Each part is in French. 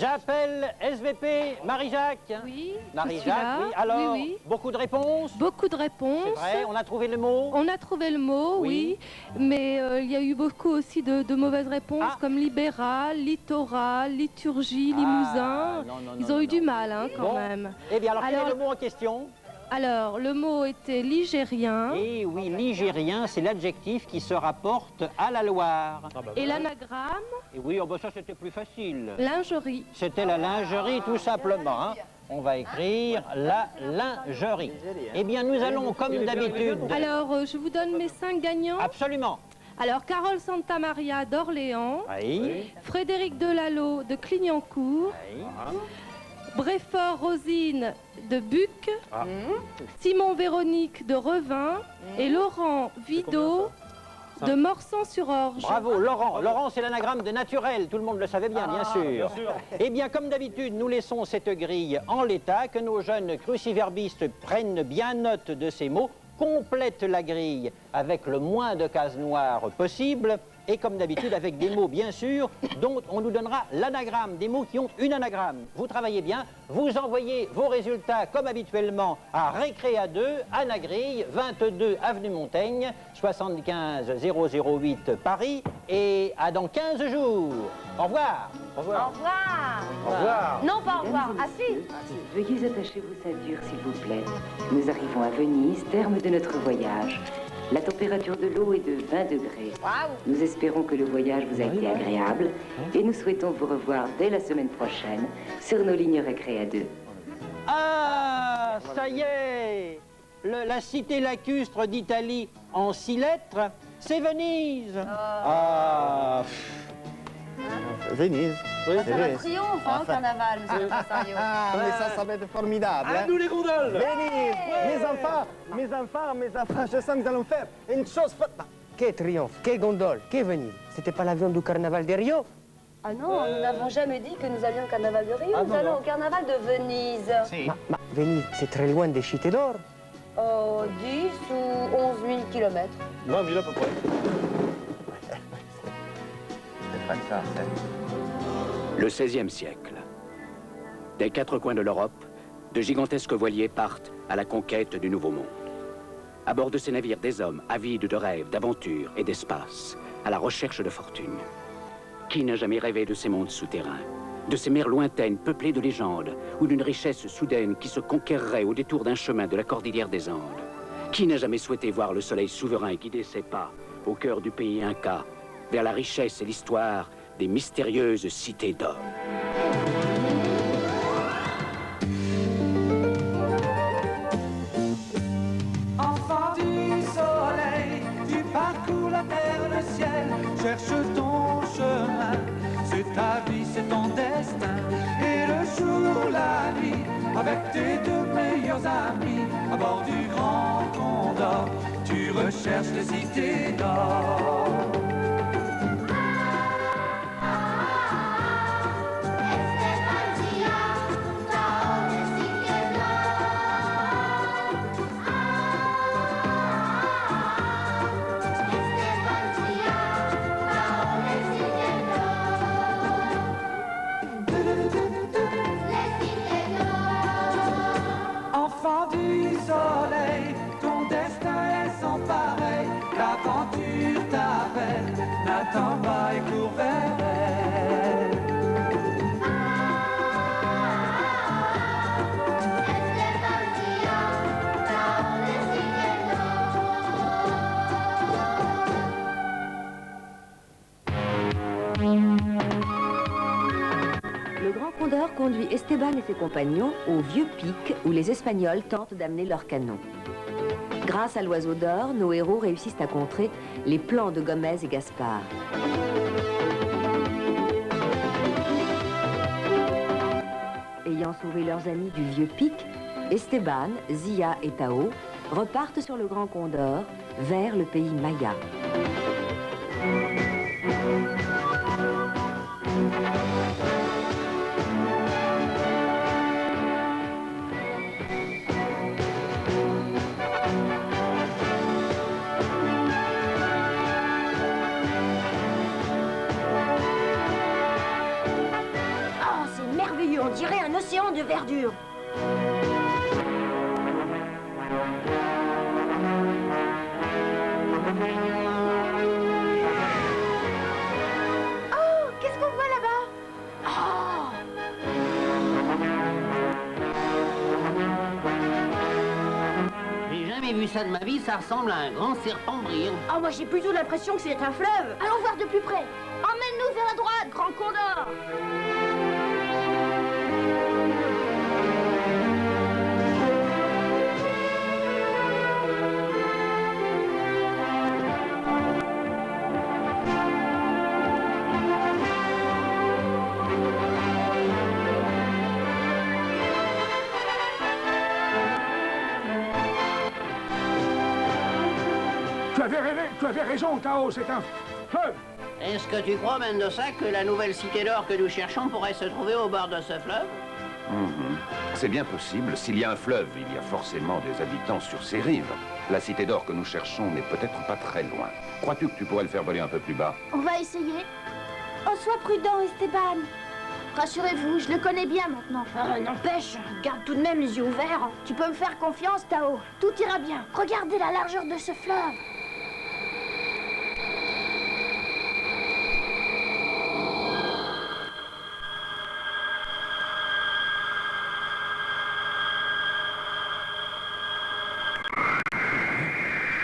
J'appelle SVP Marie-Jacques. Oui, Marie-Jacques, oui. Alors, oui. beaucoup de réponses? Beaucoup de réponses. C'est vrai, on a trouvé le mot? On a trouvé le mot, oui. Mais il y a eu beaucoup aussi de mauvaises réponses, comme libéral, littoral, liturgie, limousin. Ils ont eu du mal, hein, quand même. Eh bien, alors, quel est le mot en question? Alors, le mot était ligérien. Et oui, ligérien, c'est l'adjectif qui se rapporte à la Loire. Et l'anagramme? Et oui, oh, bah, ça c'était plus facile. Lingerie. C'était la lingerie, tout simplement. Hein. On va écrire la lingerie. Eh bien, nous allons, comme d'habitude... Alors, je vous donne mes 5 gagnants. Absolument. Alors, Carole Santamaria d'Orléans. Oui. Frédéric Delalot de Clignancourt. Oui. Bréfort Rosine de Buc, Simon Véronique de Revin et Laurent Vidot de Morsan-sur-Orge. Bravo, Laurent. Laurent, c'est l'anagramme de naturel. Tout le monde le savait bien, bien sûr. Eh bien, comme d'habitude, nous laissons cette grille en l'état, que nos jeunes cruciverbistes prennent bien note de ces mots, complètent la grille avec le moins de cases noires possible, et comme d'habitude avec des mots bien sûr dont on nous donnera l'anagramme, des mots qui ont une anagramme. Vous travaillez bien, vous envoyez vos résultats comme habituellement à Récréa 2, Anagrille, 22 avenue Montaigne, 75 008 Paris, et à dans 15 jours. Au revoir. Au revoir. Au revoir. Au revoir. Non, pas au revoir. Ah si. Veuillez attacher vos ceintures, s'il vous plaît. Nous arrivons à Venise, terme de notre voyage. La température de l'eau est de 20 degrés. Waouh. Nous espérons que le voyage vous a été agréable et nous souhaitons vous revoir dès la semaine prochaine sur nos lignes Récréa 2. Ah, ça y est, la cité lacustre d'Italie en 6 lettres, c'est Venise. Ah. Venise. Oui, Ça va triomphe, hein, au carnaval, monsieur Passario. Mais ça va être formidable. À nous les gondoles. Venise, mes enfants, je sens que nous allons faire une chose... Quel triomphe, quelle gondole, quelle Venise. C'était pas l'avion du carnaval de Rio? Ah non, nous n'avons jamais dit que nous allions au carnaval de Rio, nous allons au carnaval de Venise. Ma Venise, c'est très loin des cités d'or. 10 ou 11 000 kilomètres. 20 000 à peu près. C'est pas ça, Le XVIe siècle. Des quatre coins de l'Europe, de gigantesques voiliers partent à la conquête du Nouveau Monde. À bord de ces navires, des hommes avides de rêves, d'aventures et d'espace, à la recherche de fortune. Qui n'a jamais rêvé de ces mondes souterrains, de ces mers lointaines peuplées de légendes, ou d'une richesse soudaine qui se conquerrait au détour d'un chemin de la cordillère des Andes? Qui n'a jamais souhaité voir le soleil souverain guider ses pas au cœur du pays Inca, vers la richesse et l'histoire des mystérieuses cités d'or? Enfant du soleil, tu parcours la terre, le ciel, cherche ton chemin. C'est ta vie, c'est ton destin. Et le jour, la nuit, avec tes deux meilleurs amis, à bord du Grand Condor, tu recherches les cités d'or. Enfant du soleil, ton destin est sans pareil. L'aventure t'appelle, n'attends pas et cours vers elle. Le Grand Condor conduit Esteban et ses compagnons au vieux pic où les Espagnols tentent d'amener leurs canons. Grâce à l'oiseau d'or, nos héros réussissent à contrer les plans de Gomez et Gaspard. Ayant sauvé leurs amis du vieux pic, Esteban, Zia et Tao repartent sur le Grand Condor vers le pays Maya. merveilleux, on dirait un océan de verdure. Oh, qu'est-ce qu'on voit là-bas? Oh! J'ai jamais vu ça de ma vie, ça ressemble à un grand serpent brillant. Oh, moi j'ai plutôt l'impression que c'est un fleuve. Allons voir de plus près. Emmène-nous vers la droite, grand condor. Tu avais raison, Tao, c'est un fleuve. Est-ce que tu crois, Mendoza, que la nouvelle cité d'or que nous cherchons pourrait se trouver au bord de ce fleuve? C'est bien possible. S'il y a un fleuve, il y a forcément des habitants sur ses rives. La cité d'or que nous cherchons n'est peut-être pas très loin. Crois-tu que tu pourrais le faire voler un peu plus bas? On va essayer. Oh, sois prudent, Esteban. Rassurez-vous, je le connais bien maintenant. N'empêche, garde tout de même les yeux ouverts. Tu peux me faire confiance, Tao. Tout ira bien. Regardez la largeur de ce fleuve.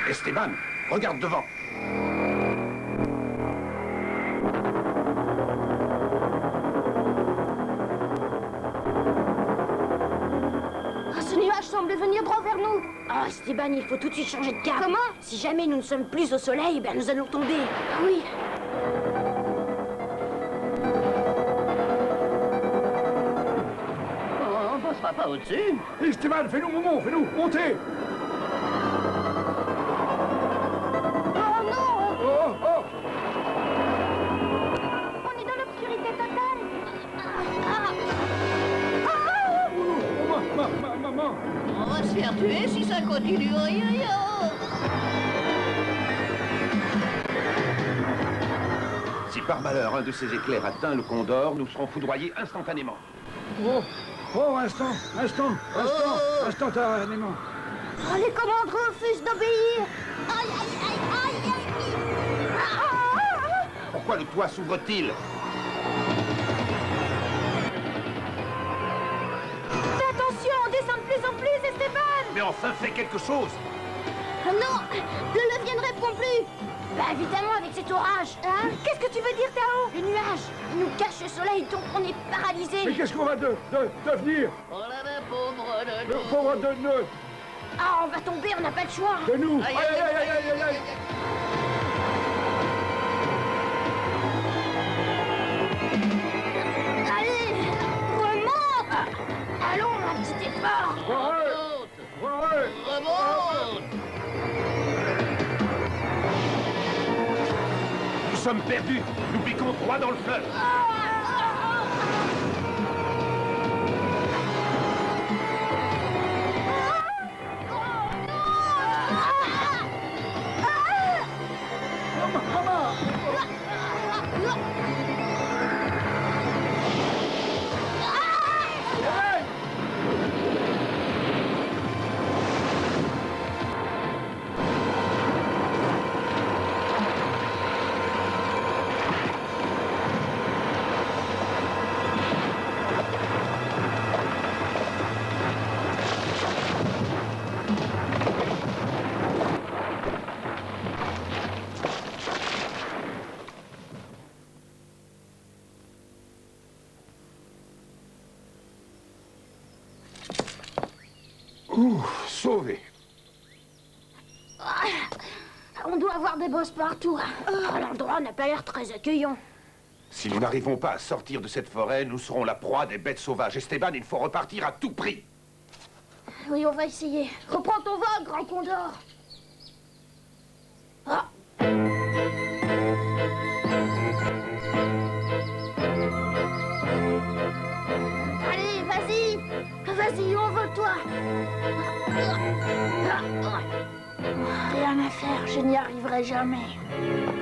Esteban, regarde devant. Ce nuage semble venir droit vers nous. Oh, Esteban, il faut tout de suite changer de cap. Comment? Si jamais nous ne sommes plus au soleil, ben nous allons tomber. Ah oui. Oh, on passera pas au-dessus. Esteban, fais-nous montrer, fais-nous monter. Oh non! Oh, oh. On est dans l'obscurité totale. Maman. On va se faire tuer si ça continue. Aïe, aïe, aïe. Si par malheur un de ces éclairs atteint le Condor, nous serons foudroyés instantanément. Instantanément. Oh, les commandes refusent d'obéir. Aïe, aïe, aïe, aïe, aïe. Pourquoi le toit s'ouvre-t-il? Fais attention, on descend de plus en plus, Esteban. Mais enfin, fais quelque chose! Non, le levier ne répond plus. Bah évidemment avec cet orage. Hein? Qu'est-ce que tu veux dire, Tao? Le nuage, il nous cache le soleil, donc on est paralysé. Mais qu'est-ce qu'on va devenir? Oh là là, pauvre de nous. Pauvre de nous. Ah, on va tomber, on n'a pas le choix. De nous. Aïe, aïe, aïe, aïe, aïe. Allez, remonte. Allons, un petit effort. Remonte. Nous sommes perdus! Nous piquons droit dans le fleuve! Sauvé. On doit avoir des bosses partout. L'endroit n'a pas l'air très accueillant. Si nous n'arrivons pas à sortir de cette forêt, nous serons la proie des bêtes sauvages. Esteban, il faut repartir à tout prix. Oui, on va essayer. Reprends ton vol, grand condor. Ah. Allez, vas-y. Vas-y, envole-toi. Rien à faire, je n'y arriverai jamais.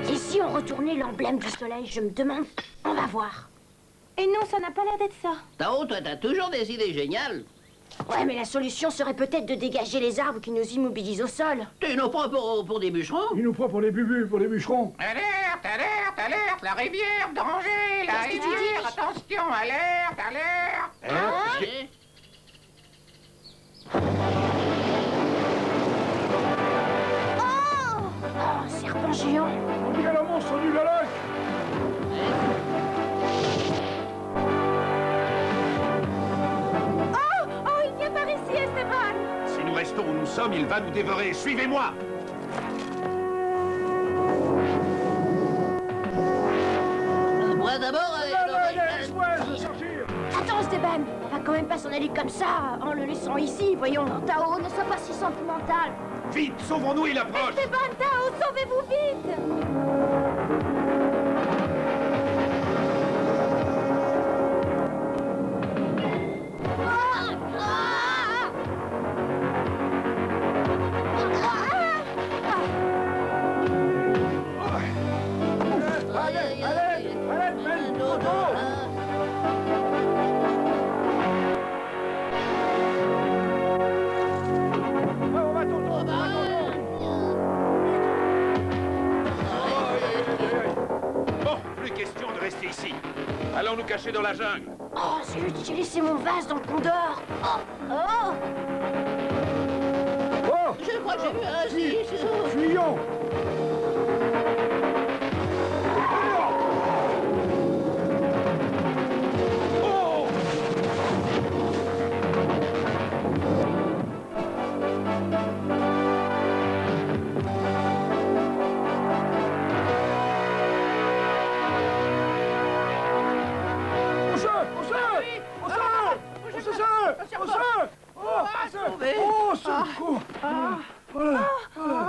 Et si on retournait l'emblème du soleil, je me demande... On va voir. Et non, ça n'a pas l'air d'être ça. Tao, toi, t'as toujours des idées géniales. Ouais, mais la solution serait peut-être de dégager les arbres qui nous immobilisent au sol. Tu nous prends pour des bûcherons? Il nous prend pour des bubus, pour des bûcherons. Alerte, alerte, alerte, la rivière, danger, la rivière, attention, alerte, alerte. Oh, serpent géant. Il y a le monstre du lac. Oh, il vient par ici, Esteban. Si nous restons où nous sommes, il va nous dévorer. Suivez-moi! Moi d'abord... Attends, Esteban. On va quand même pas s'en aller comme ça, en le laissant ici, voyons. Tao, ne sois pas si sentimental. Vite, sauvons-nous, il approche! Esteban, Tao, sauvez-vous vite. Bon, plus question de rester ici. Allons nous cacher dans la jungle. Oh, zut, j'ai laissé mon vase dans le pont d'or. Oh, oh. Oh! Je crois que j'ai vu un... Fuyons!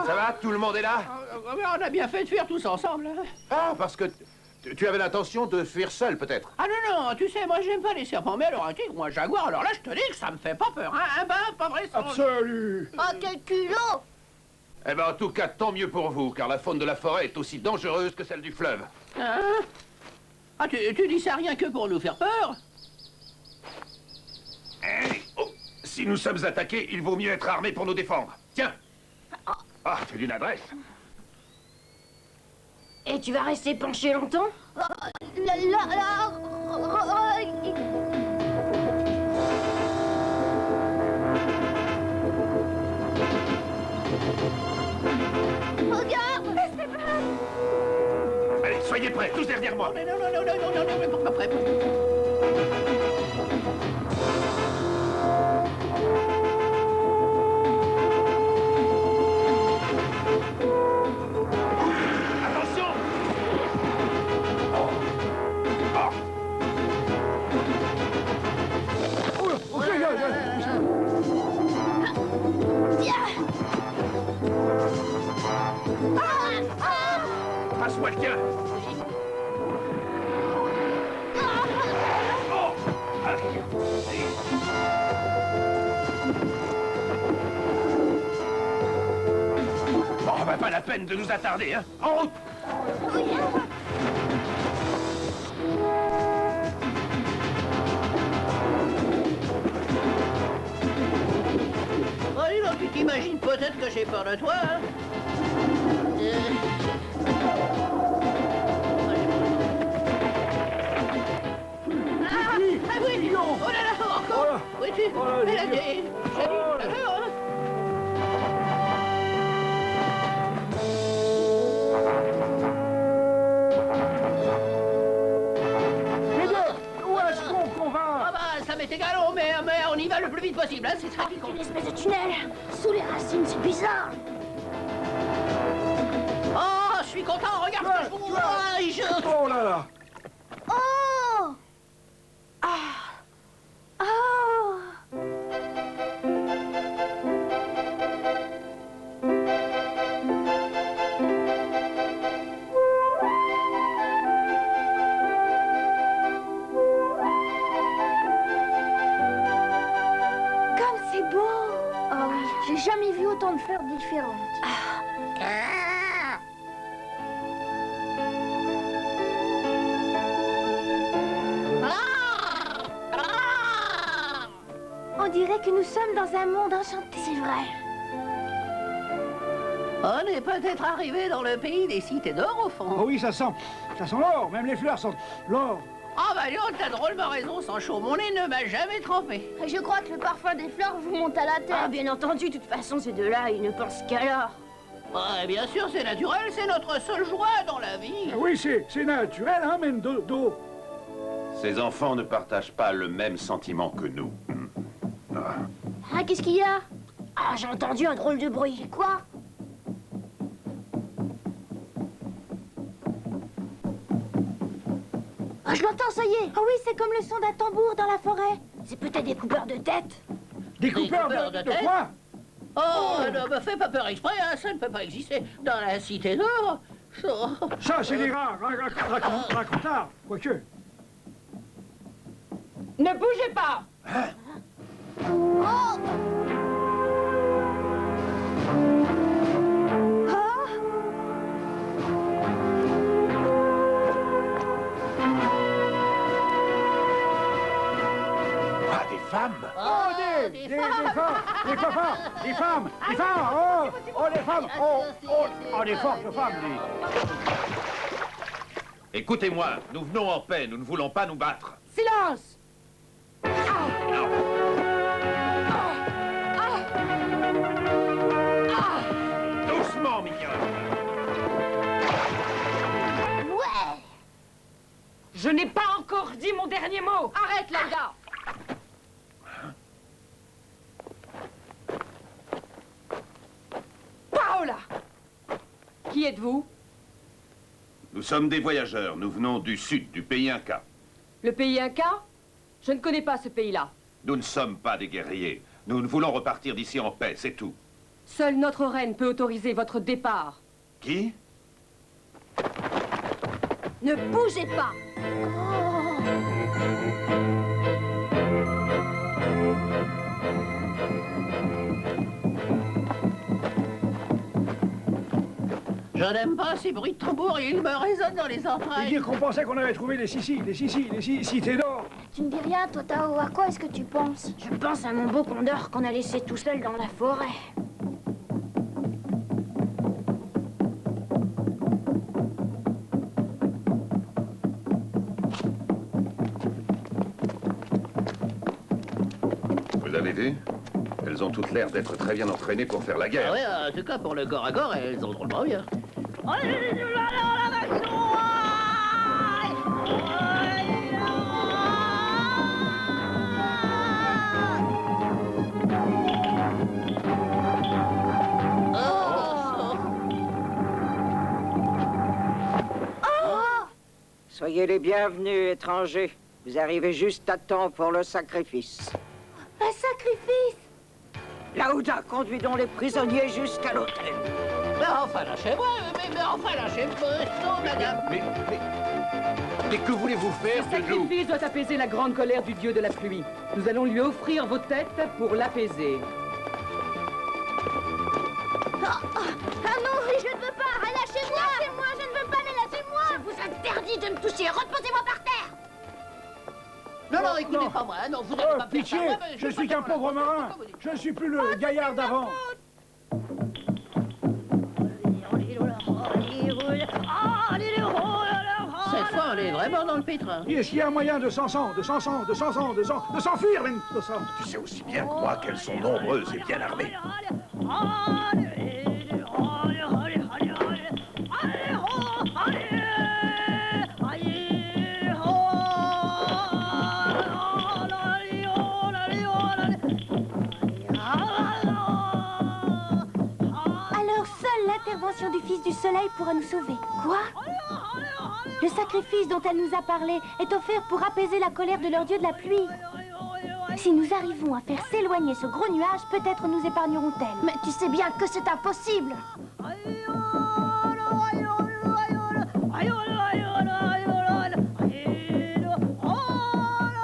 Ça va? Tout le monde est là? On a bien fait de fuir tous ensemble. Hein. Ah, parce que tu avais l'intention de fuir seul, peut-être? Ah non, tu sais, moi j'aime pas les serpents, mais alors un tigre ou un jaguar, alors là je te dis que ça me fait pas peur, hein, un bain, pas vrai, sans... Absolu! Oh, quel culot. Eh ben, en tout cas, tant mieux pour vous, car la faune de la forêt est aussi dangereuse que celle du fleuve. Hein? Ah, tu dis ça rien que pour nous faire peur? Hey, oh, si nous sommes attaqués, il vaut mieux être armé pour nous défendre. Tiens! Ah, c'est d'une adresse. Et tu vas rester penché longtemps? Regarde, Esteban! Allez, soyez prêts, tous derrière moi. Non, pas prêt. Attention! Passe-moi le tien. Bon, bah pas la peine de nous attarder, hein. En route! Oh, dis donc, tu t'imagines peut-être que j'ai peur de toi, hein? Ah oui! Oh là là, encore! Oui, tu... Elle a dit... Ça m'est égal, mais on y va le plus vite possible, hein, c'est ça qui compte. Une espèce de tunnel sous les racines, c'est bizarre. Oh, je suis content, regarde ce que je vois. Oh là là! Oh! Ah! Oh! Comme c'est beau! Oh oui, j'ai jamais vu autant de fleurs différentes. Ah, On dirait que nous sommes dans un monde enchanté. C'est vrai. On est peut-être arrivé dans le pays des cités d'or, au fond. Oh oui, ça sent l'or. Même les fleurs sentent l'or. Ah bah non, t'as drôlement raison, Sancho. Mon nez ne m'a jamais trempé. Je crois que le parfum des fleurs vous monte à la tête. Ah, bien entendu, de toute façon, ces deux-là, ils ne pensent qu'à l'or. Ouais, bien sûr, c'est naturel, c'est notre seule joie dans la vie. Oui, c'est naturel, hein, même d'eau. Ces enfants ne partagent pas le même sentiment que nous. Ah, qu'est-ce qu'il y a? Ah, j'ai entendu un drôle de bruit. Quoi? Ah, je l'entends, ça y est. Oh oui, c'est comme le son d'un tambour dans la forêt. C'est peut-être des coupeurs de tête. Des coupeurs de tête? quoi? Oh, ne me fais pas peur exprès, hein, ça ne peut pas exister dans la cité d'or. Ça, c'est des rats, racontards, quoique. Ne bougez pas! Oh! Ah, des femmes! Oh, des femmes! Oh, les femmes! Oh, des fortes femmes! Écoutez-moi, nous venons en paix, nous ne voulons pas nous battre. Silence! Doucement, mignonne. Ouais! Je n'ai pas encore dit mon dernier mot! Arrête, Laïda! Paola! Qui êtes-vous? Nous sommes des voyageurs, nous venons du sud, du pays Inca. Le pays Inca? Je ne connais pas ce pays-là. Nous ne sommes pas des guerriers. Nous ne voulons repartir d'ici en paix, c'est tout. Seule notre reine peut autoriser votre départ. Qui? Ne bougez pas. Je n'aime pas ces bruits de tambour, ils me résonnent dans les Et entrailles. dire qu'on pensait qu'on avait trouvé les cités d'or. Tu ne dis rien, toi, Tao. À quoi est-ce que tu penses? Je pense à mon beau Condor qu'on a laissé tout seul dans la forêt. Vous avez vu? Elles ont toutes l'air d'être très bien entraînées pour faire la guerre. Ah ouais, en tout cas, pour le corps à corps, elles ont drôlement bien. Soyez les bienvenus, étrangers. Vous arrivez juste à temps pour le sacrifice. Un sacrifice? Laouda, conduis donc les prisonniers jusqu'à l'hôtel. Mais enfin, lâchez-moi, mais enfin, lâchez-moi, non, madame. Mais que voulez-vous faire Ce sacrifice doit apaiser la grande colère du dieu de la pluie. Nous allons lui offrir vos têtes pour l'apaiser. Ah non, je ne veux pas. Lâchez-moi. Lâchez-moi, je ne veux pas, mais lâchez-moi. Je vous interdis de me toucher. Reposez-moi par terre. Non, écoutez pas moi, non, vous n'allez pas faire Pitié, ça. Ouais, je suis qu'un pauvre marin. Je ne suis plus le gaillard d'avant. Cette fois, on est vraiment dans le pétrin. Est-ce qu'il y a un moyen de s'enfuir, même de ça? Tu sais aussi bien que moi qu'elles sont nombreuses et bien armées. Alors seule l'intervention du Fils du Soleil pourra nous sauver. Quoi? Le sacrifice dont elle nous a parlé est offert pour apaiser la colère de leur dieu de la pluie. Si nous arrivons à faire s'éloigner ce gros nuage, peut-être nous épargneront-elles. Mais tu sais bien que c'est impossible.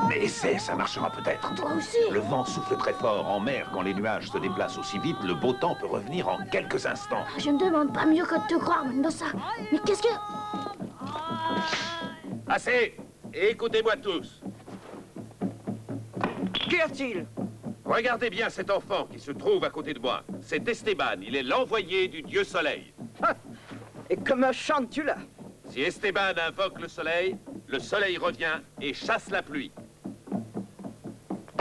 Mais essaie, ça marchera peut-être. Toi aussi. Le vent souffle très fort en mer. Quand les nuages se déplacent aussi vite, le beau temps peut revenir en quelques instants. Je ne demande pas mieux que de te croire, Mendoza. Mais qu'est-ce que... Assez! Écoutez-moi tous. Qu'y a-t-il? Regardez bien cet enfant qui se trouve à côté de moi. C'est Esteban, il est l'envoyé du dieu soleil. Et comment chantes-tu là? Si Esteban invoque le soleil revient et chasse la pluie.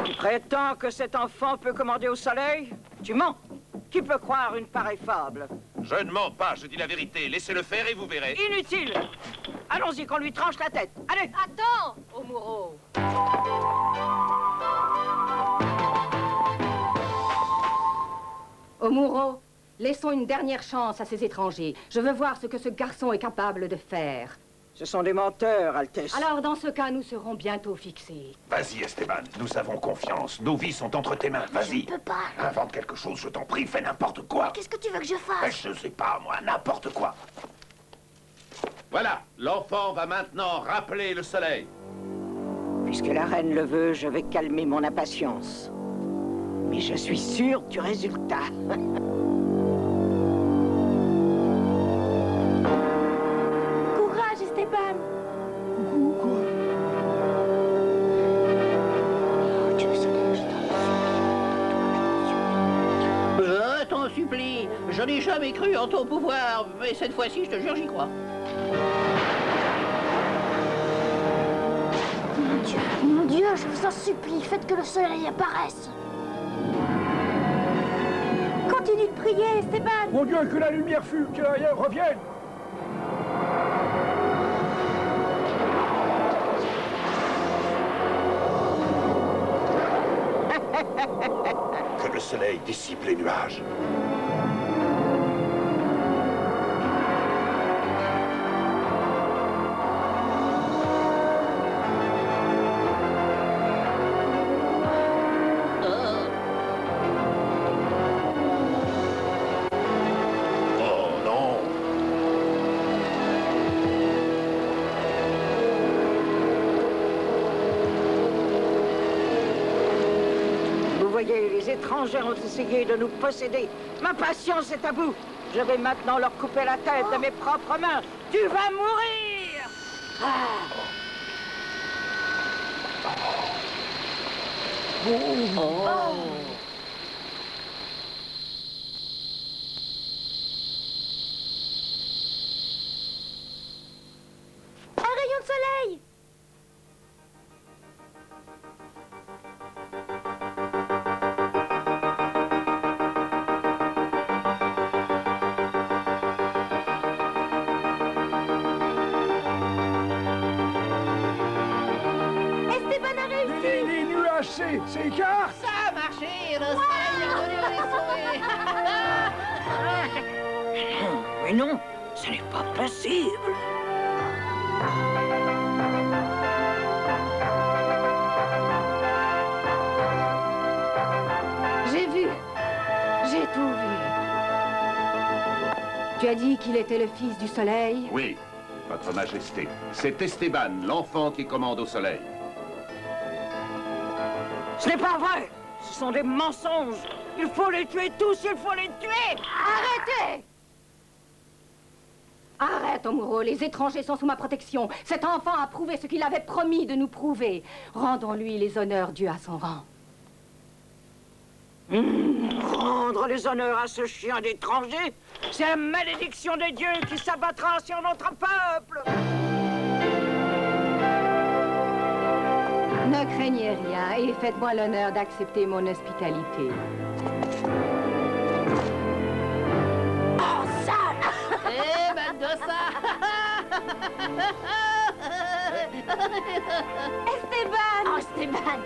Tu prétends que cet enfant peut commander au soleil? Tu mens. Qui peut croire une pareille fable? Je ne mens pas, je dis la vérité. Laissez-le faire et vous verrez. Inutile. Allons-y, qu'on lui tranche la tête. Allez. Attends, Omuro. Omuro, laissons une dernière chance à ces étrangers. Je veux voir ce que ce garçon est capable de faire. Ce sont des menteurs, Altesse. Alors, dans ce cas, nous serons bientôt fixés. Vas-y, Esteban, nous avons confiance. Nos vies sont entre tes mains, vas-y. Je peux pas. Invente quelque chose, je t'en prie, fais n'importe quoi. Qu'est-ce que tu veux que je fasse? Je sais pas, moi, n'importe quoi. Voilà, l'enfant va maintenant rappeler le soleil. Puisque la reine le veut, je vais calmer mon impatience. Mais je suis sûr du résultat. Courage, Esteban. Je t'en supplie, je n'ai jamais cru en ton pouvoir, mais cette fois-ci, je te jure, j'y crois. Mon Dieu, je vous en supplie, faites que le soleil apparaisse. Continue de prier, Esteban. Mon Dieu, que la lumière fût, que rien revienne. Que le soleil dissipe les nuages. Les étrangers ont essayé de nous posséder. Ma patience est à bout. Je vais maintenant leur couper la tête de mes propres mains. Tu vas mourir! Un rayon de soleil. s'écarte. Ça a marché, le soleil est revenu les sauver. Mais non, ce n'est pas possible. J'ai vu. J'ai tout vu. Tu as dit qu'il était le fils du soleil? Oui, Votre Majesté. C'est Esteban, l'enfant qui commande au soleil. Ce n'est pas vrai! Ce sont des mensonges! Il faut les tuer tous! Il faut les tuer! Arrêtez! Arrête, Omuro. Les étrangers sont sous ma protection. Cet enfant a prouvé ce qu'il avait promis de nous prouver. Rendons-lui les honneurs dus à son rang. Rendre les honneurs à ce chien d'étranger, c'est la malédiction des dieux qui s'abattra sur notre peuple! Ne craignez rien et faites-moi l'honneur d'accepter mon hospitalité. Oh, sale! Eh ben de ça! Esteban! Oh, Esteban!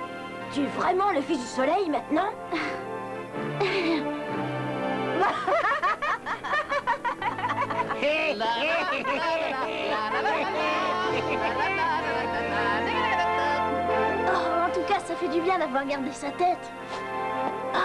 Tu es vraiment le fils du soleil maintenant? Oh, en tout cas, ça fait du bien d'avoir gardé sa tête. Ah.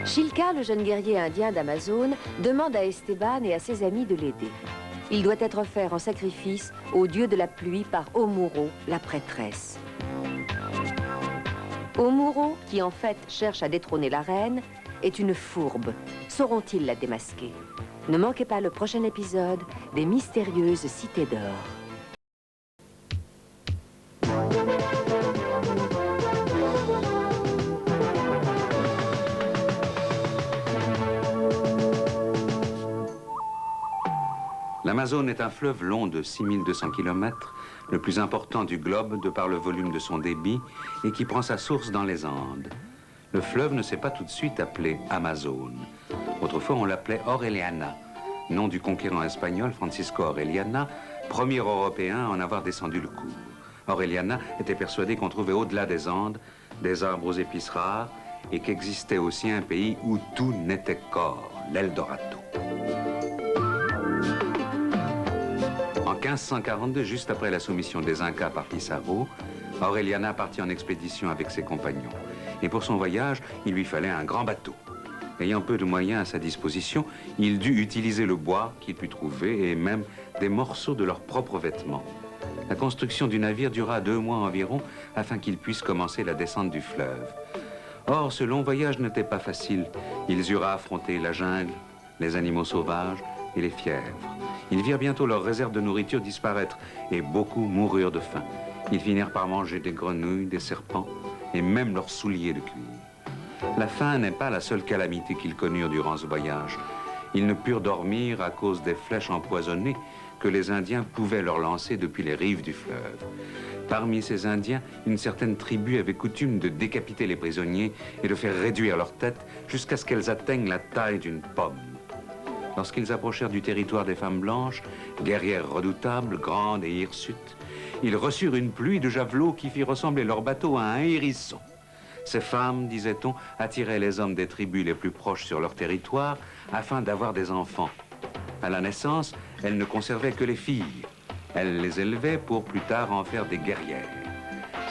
Chilca, le jeune guerrier indien d'Amazone, demande à Esteban et à ses amis de l'aider. Il doit être offert en sacrifice au dieu de la pluie par Omuro, la prêtresse. Omuro, qui en fait cherche à détrôner la reine, est une fourbe. Sauront-ils la démasquer? Ne manquez pas le prochain épisode des Mystérieuses Cités d'Or. L'Amazone est un fleuve long de 6200 km, le plus important du globe de par le volume de son débit et qui prend sa source dans les Andes. Le fleuve ne s'est pas tout de suite appelé Amazone. Autrefois, on l'appelait Orellana, nom du conquérant espagnol Francisco Orellana, premier Européen à en avoir descendu le cours. Orellana était persuadé qu'on trouvait au-delà des Andes des arbres aux épices rares et qu'existait aussi un pays où tout n'était qu'or, l'Eldorado. En 1542, juste après la soumission des Incas par Pizarro, Orellana partit en expédition avec ses compagnons. Et pour son voyage, il lui fallait un grand bateau. Ayant peu de moyens à sa disposition, il dut utiliser le bois qu'il put trouver et même des morceaux de leurs propres vêtements. La construction du navire dura 2 mois environ afin qu'il puisse commencer la descente du fleuve. Or, ce long voyage n'était pas facile. Ils eurent à affronter la jungle, les animaux sauvages et les fièvres. Ils virent bientôt leurs réserves de nourriture disparaître et beaucoup moururent de faim. Ils finirent par manger des grenouilles, des serpents et même leurs souliers de cuir. La faim n'est pas la seule calamité qu'ils connurent durant ce voyage. Ils ne purent dormir à cause des flèches empoisonnées que les Indiens pouvaient leur lancer depuis les rives du fleuve. Parmi ces Indiens, une certaine tribu avait coutume de décapiter les prisonniers et de faire réduire leurs têtes jusqu'à ce qu'elles atteignent la taille d'une pomme. Lorsqu'ils approchèrent du territoire des femmes blanches, guerrières redoutables, grandes et hirsutes, ils reçurent une pluie de javelots qui fit ressembler leur bateau à un hérisson. Ces femmes, disait-on, attiraient les hommes des tribus les plus proches sur leur territoire afin d'avoir des enfants. À la naissance, elles ne conservaient que les filles. Elles les élevaient pour plus tard en faire des guerrières.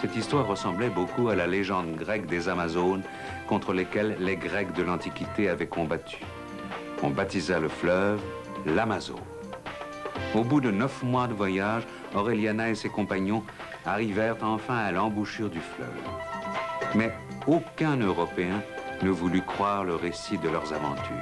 Cette histoire ressemblait beaucoup à la légende grecque des Amazones contre lesquelles les Grecs de l'Antiquité avaient combattu. On baptisa le fleuve l'Amazone. Au bout de 9 mois de voyage, Orellana et ses compagnons arrivèrent enfin à l'embouchure du fleuve. Mais aucun Européen ne voulut croire le récit de leurs aventures.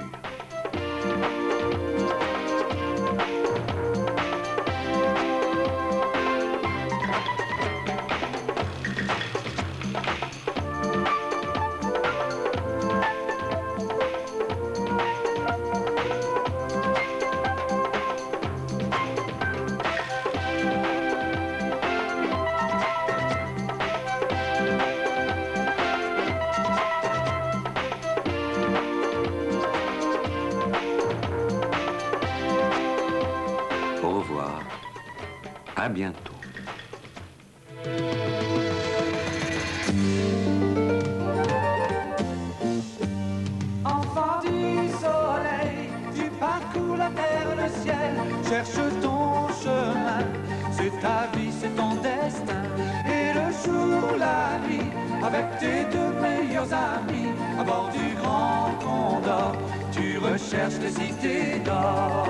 Au revoir. À bientôt. Enfant du soleil, tu parcours la terre, le ciel, cherche ton chemin. C'est ta vie, c'est ton destin. Et le jour, la nuit, avec tes 2 meilleurs amis, à bord du Grand Condor, tu recherches les cités d'or.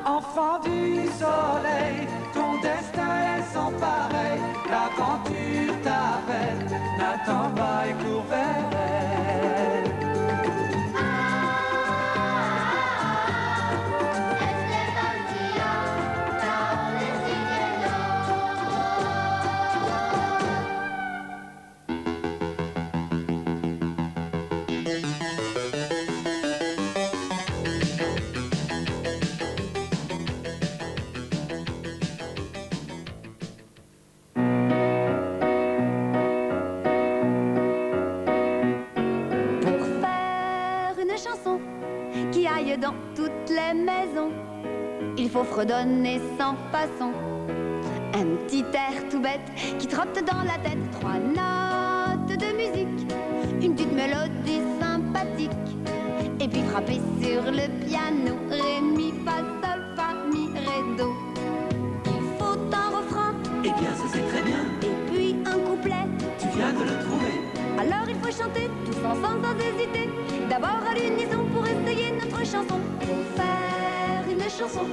Enfant du soleil, ton destin est sans pareil. L'aventure t'appelle, n'attends pas et cours vers elle. Dans toutes les maisons, il faut fredonner sans façon Un petit air tout bête qui trotte dans la tête. 3 notes de musique, une petite mélodie sympathique. Et puis frapper sur le piano, ré, mi, fa, sol, fa, mi, ré, do. Il faut un refrain, Eh bien, ça c'est très bien. et puis un couplet. Tu viens de le trouver. Alors il faut chanter tous ensemble sans hésiter. D'abord à l'unisson pour essayer notre chanson. Pour faire une chanson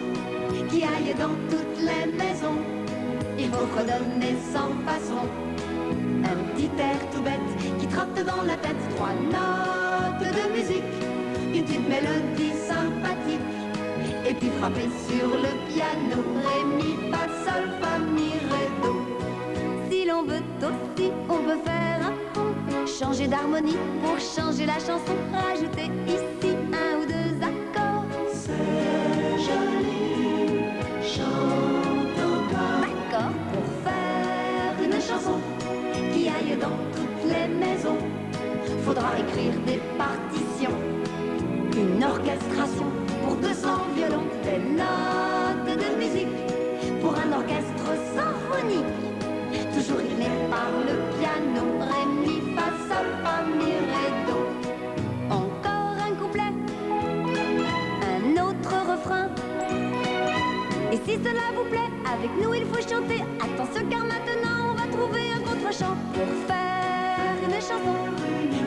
qui aille dans toutes les maisons, il faut redonner sans façon. Un petit air tout bête qui trotte dans la tête. 3 notes de musique, une petite mélodie sympathique. Et puis frapper sur le piano, ré, mi, fa, sol, fa, mi, ré, do. Si l'on veut aussi, on peut faire un pont, changer d'harmonie pour changer la chanson, rajouter ici 1 ou 2 accords. C'est joli, chante encore. D'accord, pour faire une chanson qui aille dans toutes les maisons, faudra écrire des partitions, une orchestration pour 200 violons, des notes de musique pour un orchestre symphonique. Toujours rythmé par le piano, ré, mi, fa, sol, fa, mi, ré, do. Encore un couplet, un autre refrain. Et si cela vous plaît, avec nous il faut chanter. Attention car maintenant on va trouver un contre-champ pour faire une chanson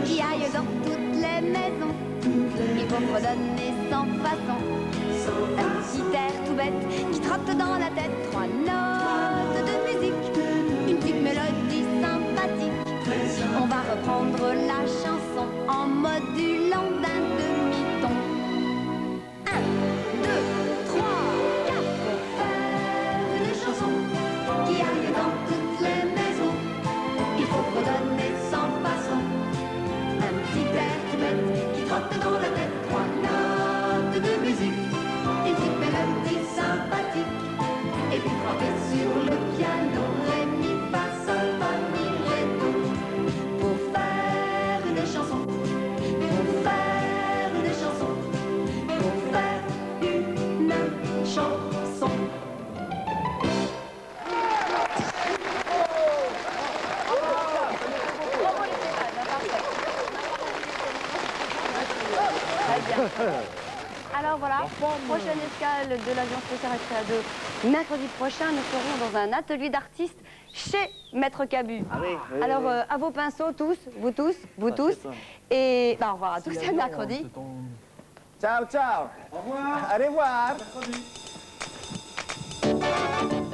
qui aille dans toutes les maisons. Il faut redonner sans façon. Un petit air tout bête qui trotte dans la tête. 3 notes de musique, une petite mélodie sympathique. On va reprendre la chanson en modulant d'un demi-ton. 1, 2, 3, 4 pour faire une chanson qui aille dans toutes les maisons. Il faut redonner sans façon. Un petit air tout bête qui trotte dans la tête. 3 notes de musique, une petite mélodie sympathique. Et puis frapper sur le piano, ré, mi, fa, sol, fa, mi, ré, do. Pour faire une chanson, pour faire une chanson, pour faire une chanson. Alors voilà, prochaine escale de l'avion spécial Extra 2. Mercredi prochain, nous serons dans un atelier d'artistes chez Maître Cabu. Alors, à vos pinceaux, tous, vous tous. Et bah, au revoir à tous, à mercredi. Ciao, ciao. Au revoir. Au revoir.